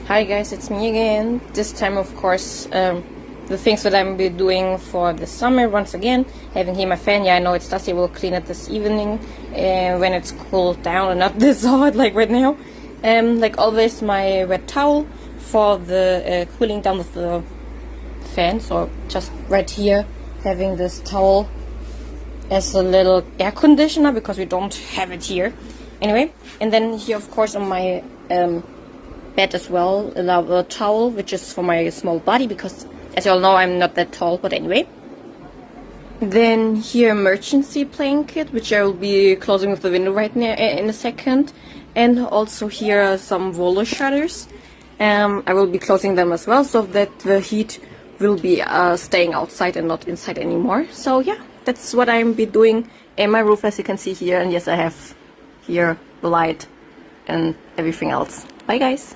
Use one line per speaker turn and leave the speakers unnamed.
Hi guys, it's me again. This time, of course, the things that I'm be doing for the summer once again. Having here my fan. Yeah, I know it's dusty. We'll clean it this evening when it's cooled down and not this hot like right now. Like always, my wet towel for the cooling down of the fan. So just right here, having this towel as a little air conditioner because we don't have it here. Anyway, and then here, of course, on my bed as well, a towel which is for my small body because, as you all know, I'm not that tall. But anyway, then here emergency blanket which I will be closing with the window right now in a second, and also here are some Volo shutters. I will be closing them as well so that the heat will be staying outside and not inside anymore. So yeah, that's what I'm be doing in my roof, as you can see here. And yes, I have here the light and everything else. Bye guys.